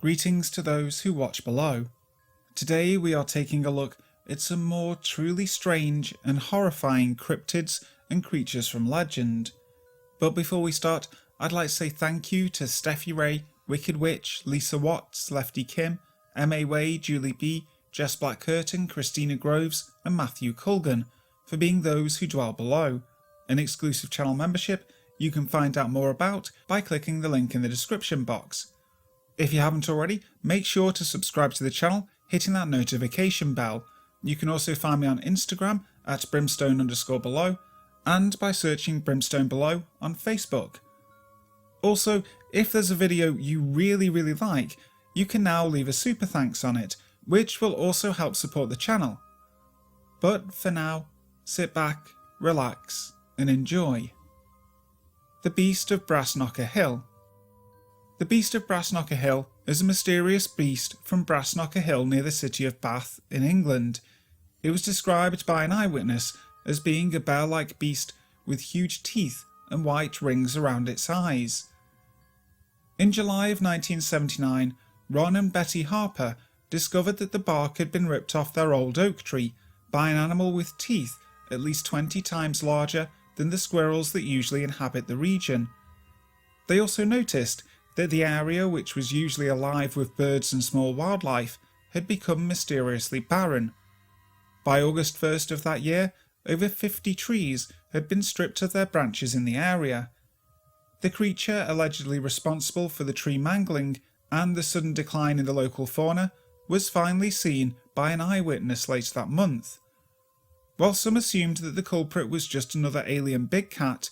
Greetings to those who watch below. Today we are taking a look at some more truly strange and horrifying cryptids and creatures from legend. But before we start, I'd like to say thank you to Steffi Ray, Wicked Witch, Lisa Watts, Lefty Kim, M.A. Way, Julie B, Jess Black Curtin, Christina Groves and Matthew Culgan for being those who dwell below. An exclusive channel membership you can find out more about by clicking the link in the description box. If you haven't already, make sure to subscribe to the channel, hitting that notification bell. You can also find me on Instagram at brimstone_below and by searching Brimstone Below on Facebook. Also, if there's a video you really like, you can now leave a super thanks on it, which will also help support the channel. But for now, sit back, relax and enjoy. The Beast of Brassknocker Hill. The Beast of Brassknocker Hill is a mysterious beast from Brassknocker Hill near the city of Bath in England. It was described by an eyewitness as being a bear-like beast with huge teeth and white rings around its eyes. In July of 1979, Ron and Betty Harper discovered that the bark had been ripped off their old oak tree by an animal with teeth at least 20 times larger than the squirrels that usually inhabit the region. They also noticed that the area, which was usually alive with birds and small wildlife, had become mysteriously barren. By August 1st of that year, over 50 trees had been stripped of their branches in the area. The creature allegedly responsible for the tree mangling and the sudden decline in the local fauna was finally seen by an eyewitness later that month. While some assumed that the culprit was just another alien big cat,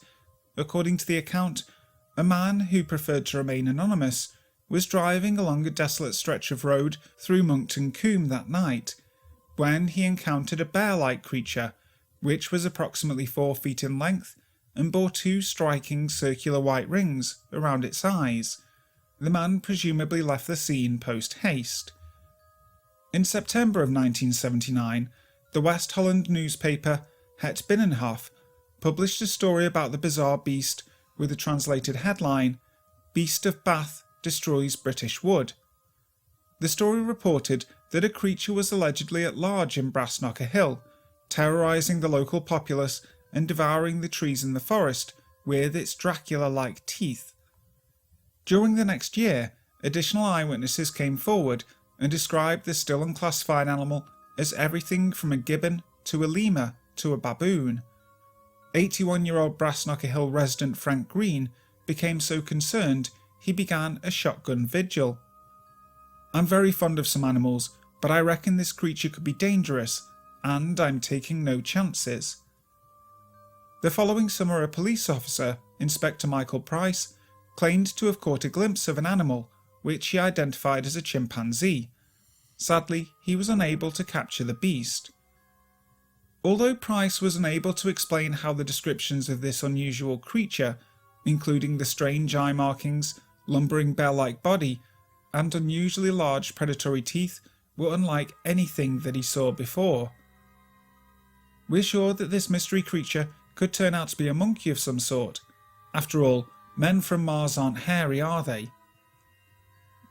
according to the account, a man who preferred to remain anonymous was driving along a desolate stretch of road through Monkton Combe that night, when he encountered a bear-like creature, which was approximately 4 feet in length and bore 2 striking circular white rings around its eyes. The man presumably left the scene post-haste. In September of 1979, the West Holland newspaper Het Binnenhof published a story about the bizarre beast with a translated headline, "Beast of Bath Destroys British Wood." The story reported that a creature was allegedly at large in Brassknocker Hill, terrorising the local populace and devouring the trees in the forest with its Dracula-like teeth. During the next year, additional eyewitnesses came forward and described the still unclassified animal as everything from a gibbon to a lemur to a baboon. 81-year-old Brassknocker Hill resident Frank Green became so concerned he began a shotgun vigil. "I'm very fond of some animals, but I reckon this creature could be dangerous, and I'm taking no chances." The following summer, a police officer, Inspector Michael Price, claimed to have caught a glimpse of an animal, which he identified as a chimpanzee. Sadly, he was unable to capture the beast. Although Price was unable to explain how the descriptions of this unusual creature, including the strange eye markings, lumbering bear-like body, and unusually large predatory teeth, were unlike anything that he saw before. We're sure that this mystery creature could turn out to be a monkey of some sort. After all, men from Mars aren't hairy, are they?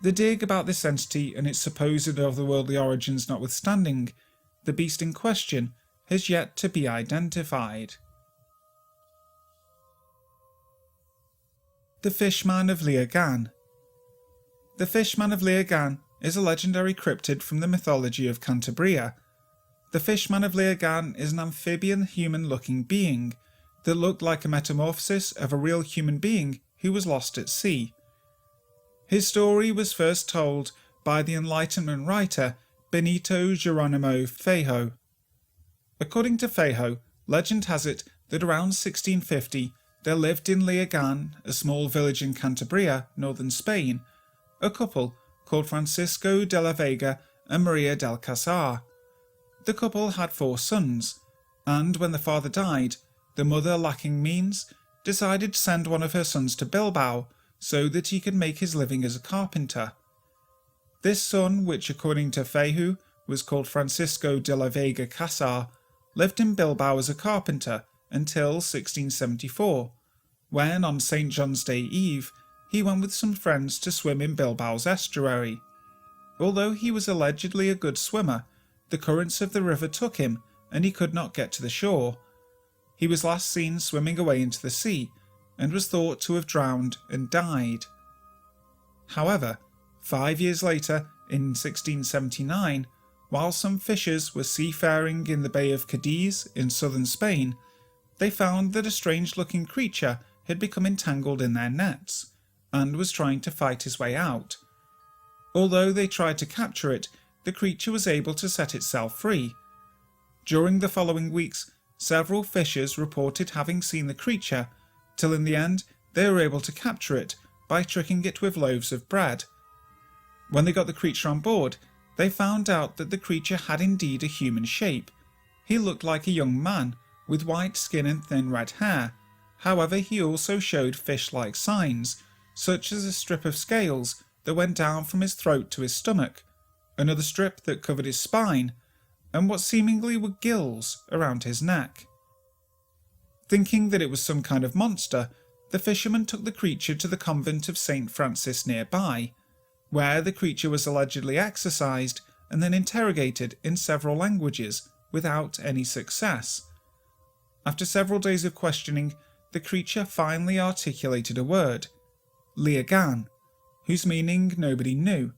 The dig about this entity and its supposed otherworldly origins notwithstanding, the beast in question has yet to be identified. The Fishman of Liérganes. The Fishman of Liérganes is a legendary cryptid from the mythology of Cantabria. The Fishman of Liérganes is an amphibian human-looking being that looked like a metamorphosis of a real human being who was lost at sea. His story was first told by the Enlightenment writer Benito Geronimo Feijó. According to Feijó, legend has it that around 1650 there lived in Liérganes, a small village in Cantabria, northern Spain, a couple called Francisco de la Vega and Maria del Casar. The couple had 4 sons, and when the father died, the mother, lacking means, decided to send one of her sons to Bilbao so that he could make his living as a carpenter. This son, which according to Feijó was called Francisco de la Vega Casar, lived in Bilbao as a carpenter until 1674, when on St. John's Day Eve he went with some friends to swim in Bilbao's estuary. Although he was allegedly a good swimmer, the currents of the river took him and he could not get to the shore. He was last seen swimming away into the sea and was thought to have drowned and died. However, 5 years later, in 1679, while some fishers were seafaring in the Bay of Cadiz in southern Spain, they found that a strange-looking creature had become entangled in their nets and was trying to fight his way out. Although they tried to capture it, the creature was able to set itself free. During the following weeks, several fishers reported having seen the creature, till in the end they were able to capture it by tricking it with loaves of bread. When they got the creature on board, they found out that the creature had indeed a human shape. He looked like a young man, with white skin and thin red hair. However, he also showed fish-like signs, such as a strip of scales that went down from his throat to his stomach, another strip that covered his spine, and what seemingly were gills around his neck. Thinking that it was some kind of monster, the fisherman took the creature to the convent of St. Francis nearby, where the creature was allegedly exorcised and then interrogated in several languages without any success. After several days of questioning, the creature finally articulated a word, Liérganes, whose meaning nobody knew.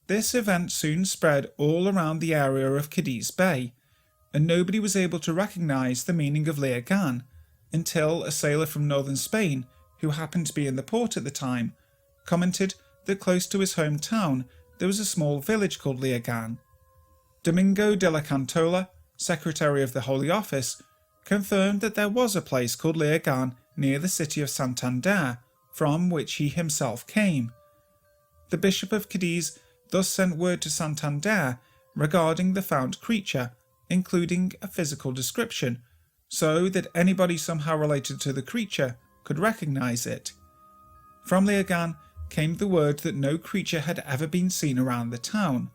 This event soon spread all around the area of Cadiz Bay, and nobody was able to recognise the meaning of Liérganes until a sailor from northern Spain, who happened to be in the port at the time, commented that close to his hometown there was a small village called Liérganes. Domingo de la Cantola, secretary of the Holy Office, confirmed that there was a place called Liérganes near the city of Santander, from which he himself came. The Bishop of Cadiz thus sent word to Santander regarding the found creature, including a physical description, so that anybody somehow related to the creature could recognise it. From Liérganes came the word that no creature had ever been seen around the town,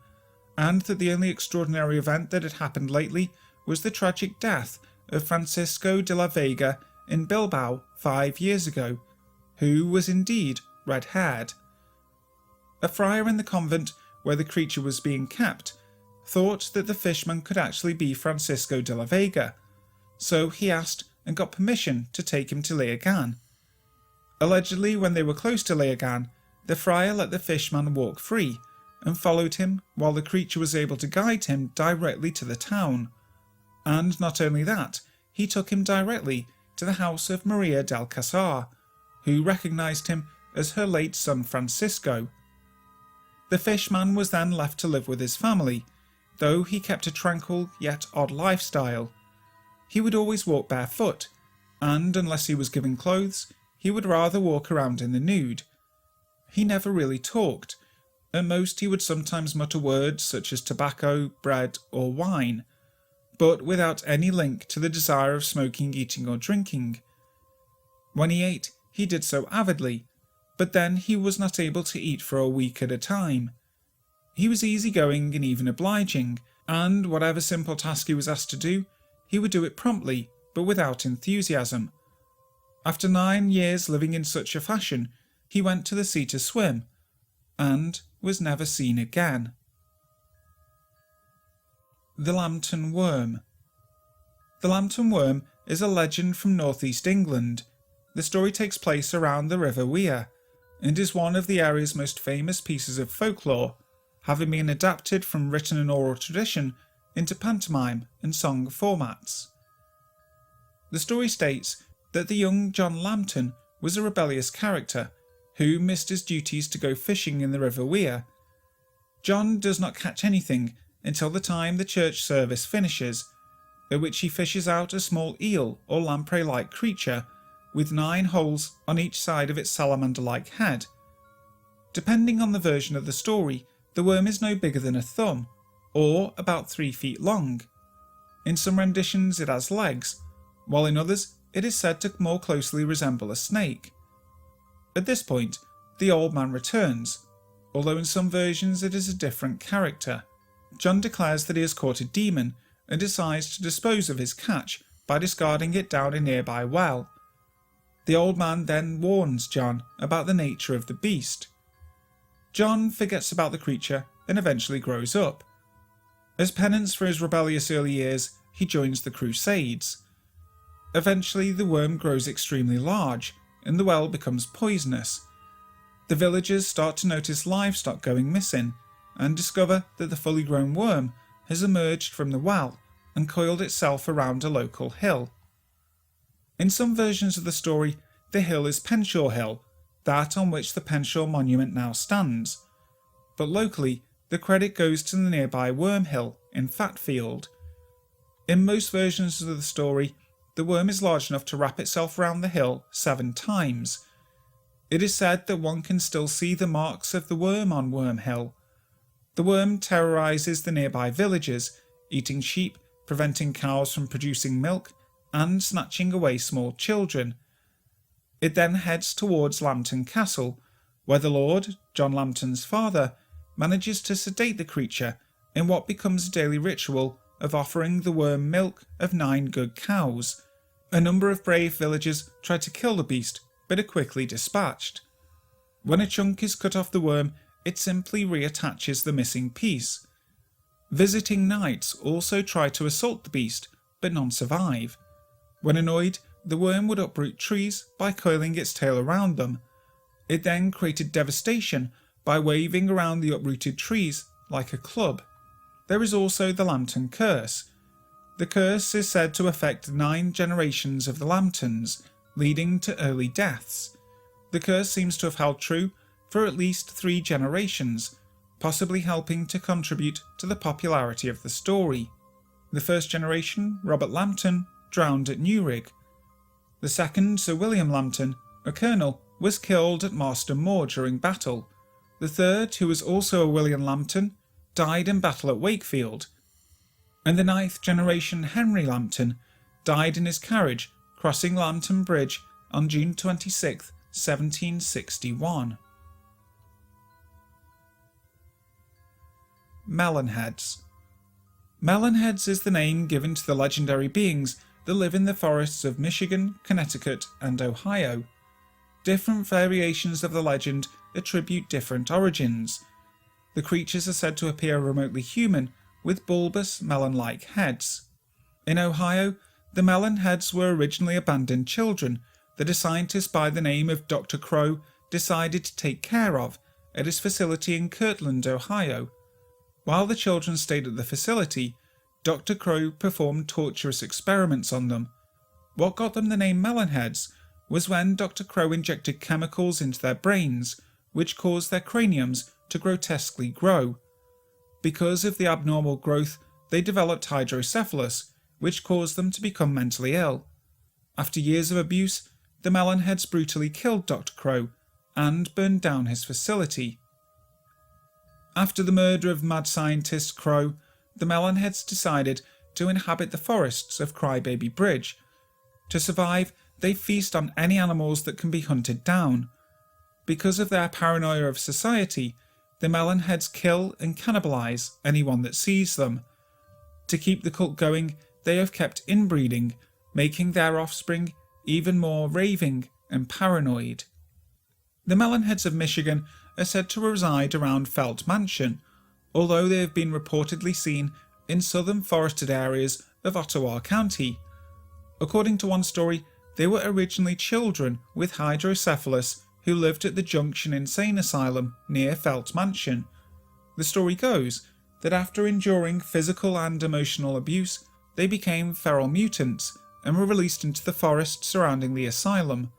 and that the only extraordinary event that had happened lately was the tragic death of Francisco de la Vega in Bilbao 5 years ago, who was indeed red-haired. A friar in the convent where the creature was being kept thought that the fishman could actually be Francisco de la Vega, so he asked and got permission to take him to Liérganes. Allegedly, when they were close to Liérganes, the friar let the fishman walk free and followed him while the creature was able to guide him directly to the town. And not only that, he took him directly to the house of Maria del Casar, who recognised him as her late son Francisco. The fishman was then left to live with his family, though he kept a tranquil yet odd lifestyle. He would always walk barefoot, and unless he was given clothes, he would rather walk around in the nude. He never really talked. At most he would sometimes mutter words such as tobacco, bread, or wine, but without any link to the desire of smoking, eating, or drinking. When he ate, he did so avidly, but then he was not able to eat for a week at a time. He was easygoing and even obliging, and whatever simple task he was asked to do, he would do it promptly, but without enthusiasm. After 9 years living in such a fashion, he went to the sea to swim, and was never seen again. The Lambton Worm. The Lambton Worm is a legend from northeast England. The story takes place around the River Wear, and is one of the area's most famous pieces of folklore, having been adapted from written and oral tradition into pantomime and song formats. The story states that the young John Lambton was a rebellious character who missed his duties to go fishing in the River Wear. John does not catch anything until the time the church service finishes, at which he fishes out a small eel or lamprey-like creature with 9 holes on each side of its salamander-like head. Depending on the version of the story, the worm is no bigger than a thumb, or about 3 feet long. In some renditions it has legs, while in others it is said to more closely resemble a snake. At this point, the old man returns, although in some versions it is a different character. John declares that he has caught a demon and decides to dispose of his catch by discarding it down a nearby well. The old man then warns John about the nature of the beast. John forgets about the creature and eventually grows up. As penance for his rebellious early years, he joins the Crusades. Eventually, the worm grows extremely large, and the well becomes poisonous. The villagers start to notice livestock going missing, and discover that the fully grown worm has emerged from the well and coiled itself around a local hill. In some versions of the story, the hill is Penshaw Hill, that on which the Penshaw Monument now stands, but locally the credit goes to the nearby Worm Hill in Fatfield. In most versions of the story, the worm is large enough to wrap itself around the hill 7 times. It is said that one can still see the marks of the worm on Worm Hill. The worm terrorises the nearby villages, eating sheep, preventing cows from producing milk, and snatching away small children. It then heads towards Lambton Castle, where the Lord, John Lambton's father, manages to sedate the creature in what becomes a daily ritual of offering the worm milk of 9 good cows. A number of brave villagers try to kill the beast, but are quickly dispatched. When a chunk is cut off the worm, it simply reattaches the missing piece. Visiting knights also try to assault the beast, but none survive. When annoyed, the worm would uproot trees by coiling its tail around them. It then created devastation by waving around the uprooted trees like a club. There is also the Lambton Curse. The curse is said to affect 9 generations of the Lambtons, leading to early deaths. The curse seems to have held true for at least 3 generations, possibly helping to contribute to the popularity of the story. The first generation, Robert Lambton, drowned at Newrig. The second, Sir William Lambton, a colonel, was killed at Marston Moor during battle. The third, who was also a William Lambton, died in battle at Wakefield. And the 9th generation, Henry Lambton, died in his carriage crossing Lambton Bridge on June 26, 1761. Melonheads. Melonheads is the name given to the legendary beings that live in the forests of Michigan, Connecticut, and Ohio. Different variations of the legend attribute different origins. The creatures are said to appear remotely human, with bulbous, melon-like heads. In Ohio, the Melonheads were originally abandoned children that a scientist by the name of Dr. Crow decided to take care of at his facility in Kirtland, Ohio. While the children stayed at the facility, Dr. Crow performed torturous experiments on them. What got them the name Melonheads was when Dr. Crow injected chemicals into their brains, which caused their craniums to grotesquely grow. Because of the abnormal growth, they developed hydrocephalus, which caused them to become mentally ill. After years of abuse, the Melonheads brutally killed Dr. Crow and burned down his facility. After the murder of mad scientist Crow, the Melonheads decided to inhabit the forests of Crybaby Bridge. To survive, they feast on any animals that can be hunted down. Because of their paranoia of society, the Melonheads kill and cannibalize anyone that sees them. To keep the cult going, they have kept inbreeding, making their offspring even more raving and paranoid. The Melonheads of Michigan are said to reside around Felt Mansion, although they have been reportedly seen in southern forested areas of Ottawa County. According to one story, they were originally children with hydrocephalus who lived at the Junction Insane Asylum near Felt Mansion. The story goes that after enduring physical and emotional abuse, they became feral mutants and were released into the forest surrounding the asylum.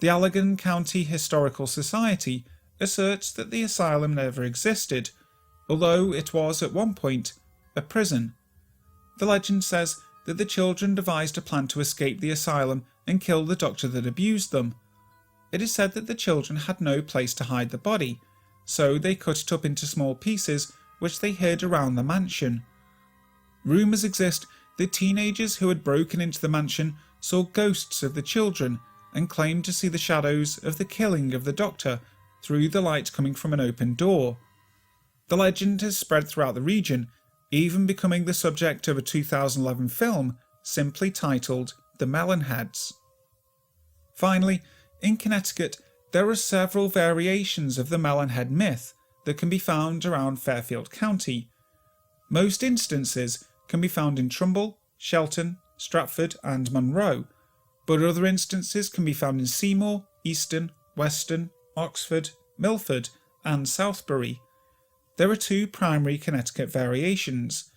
The Allegan County Historical Society asserts that the asylum never existed, although it was at one point a prison. The legend says that the children devised a plan to escape the asylum and kill the doctor that abused them. It is said that the children had no place to hide the body, so they cut it up into small pieces which they hid around the mansion. Rumours exist that teenagers who had broken into the mansion saw ghosts of the children and claimed to see the shadows of the killing of the doctor through the light coming from an open door. The legend has spread throughout the region, even becoming the subject of a 2011 film simply titled The Melonheads. Finally, in Connecticut, there are several variations of the Melonhead myth that can be found around Fairfield County. Most instances can be found in Trumbull, Shelton, Stratford and Monroe, but other instances can be found in Seymour, Easton, Weston, Oxford, Milford and Southbury. There are two primary Connecticut variations.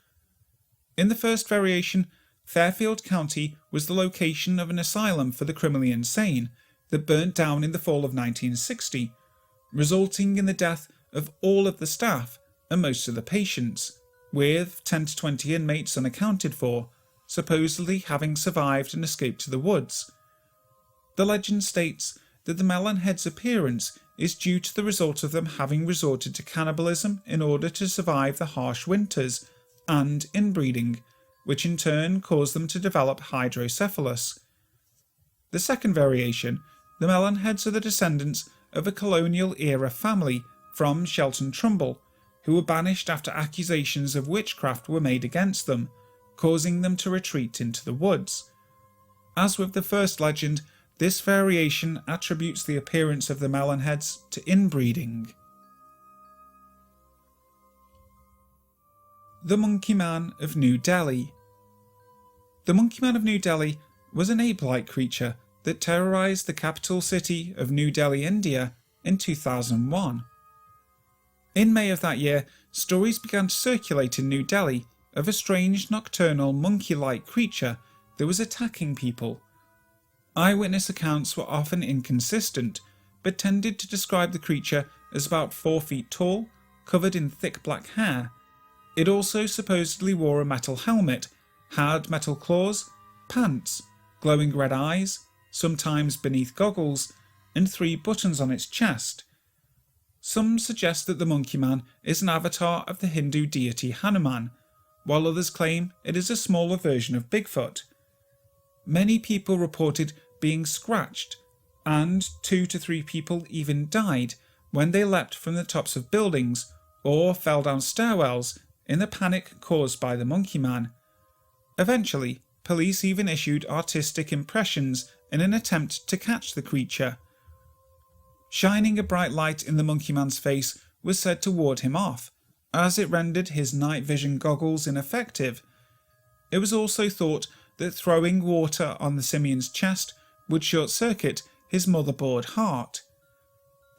In the first variation, Fairfield County was the location of an asylum for the criminally insane that burnt down in the fall of 1960, resulting in the death of all of the staff and most of the patients, with 10 to 20 inmates unaccounted for, supposedly having survived and escaped to the woods. The legend states that the Melonheads' appearance is due to the result of them having resorted to cannibalism in order to survive the harsh winters, and inbreeding, which in turn caused them to develop hydrocephalus. The second variation, the Melonheads are the descendants of a colonial-era family from Shelton Trumbull, who were banished after accusations of witchcraft were made against them, causing them to retreat into the woods. As with the first legend, this variation attributes the appearance of the Melonheads to inbreeding. The Monkey Man of New Delhi. The Monkey Man of New Delhi was an ape-like creature that terrorized the capital city of New Delhi, India in 2001. In May of that year, stories began to circulate in New Delhi of a strange nocturnal monkey-like creature that was attacking people. Eyewitness accounts were often inconsistent, but tended to describe the creature as about 4 feet tall, covered in thick black hair. It also supposedly wore a metal helmet, had metal claws, pants, glowing red eyes, sometimes beneath goggles, and 3 buttons on its chest. Some suggest that the Monkey Man is an avatar of the Hindu deity Hanuman, while others claim it is a smaller version of Bigfoot. Many people reported being scratched, and 2 to 3 people even died when they leapt from the tops of buildings or fell down stairwells in the panic caused by the Monkey Man. Eventually, police even issued artistic impressions in an attempt to catch the creature. Shining a bright light in the Monkey Man's face was said to ward him off, as it rendered his night vision goggles ineffective. It was also thought that throwing water on the simian's chest would short-circuit his motherboard heart.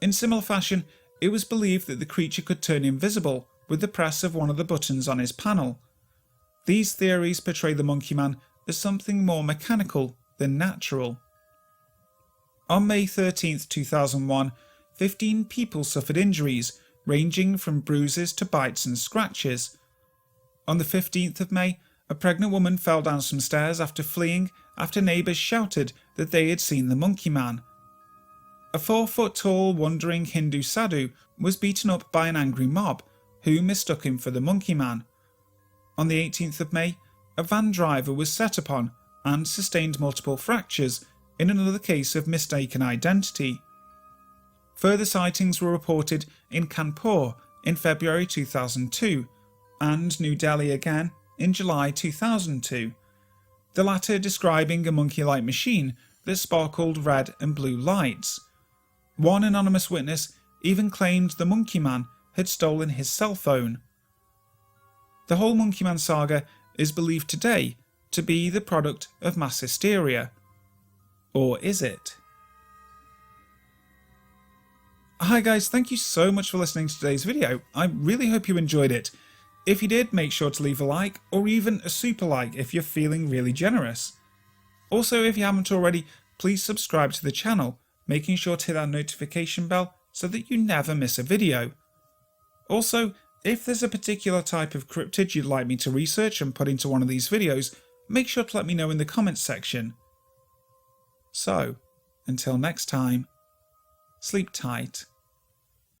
In similar fashion, it was believed that the creature could turn invisible with the press of one of the buttons on his panel. These theories portray the Monkey Man as something more mechanical than natural. On May 13, 2001, 15 people suffered injuries ranging from bruises to bites and scratches. On the 15th of May, a pregnant woman fell down some stairs after fleeing after neighbours shouted that they had seen the Monkey Man. A 4-foot-tall wandering Hindu sadhu was beaten up by an angry mob, who mistook him for the Monkey Man. On the 18th of May, a van driver was set upon and sustained multiple fractures in another case of mistaken identity. Further sightings were reported in Kanpur in February 2002 and New Delhi again in July 2002, the latter describing a monkey-like machine that sparkled red and blue lights. One anonymous witness even claimed the Monkey Man had stolen his cell phone. The whole Monkey Man saga is believed today to be the product of mass hysteria. Or is it? Hi guys, thank you so much for listening to today's video. I really hope you enjoyed it. If you did, make sure to leave a like, or even a super like if you're feeling really generous. Also, if you haven't already, please subscribe to the channel, making sure to hit that notification bell so that you never miss a video. Also, if there's a particular type of cryptid you'd like me to research and put into one of these videos, make sure to let me know in the comments section. So, until next time, sleep tight.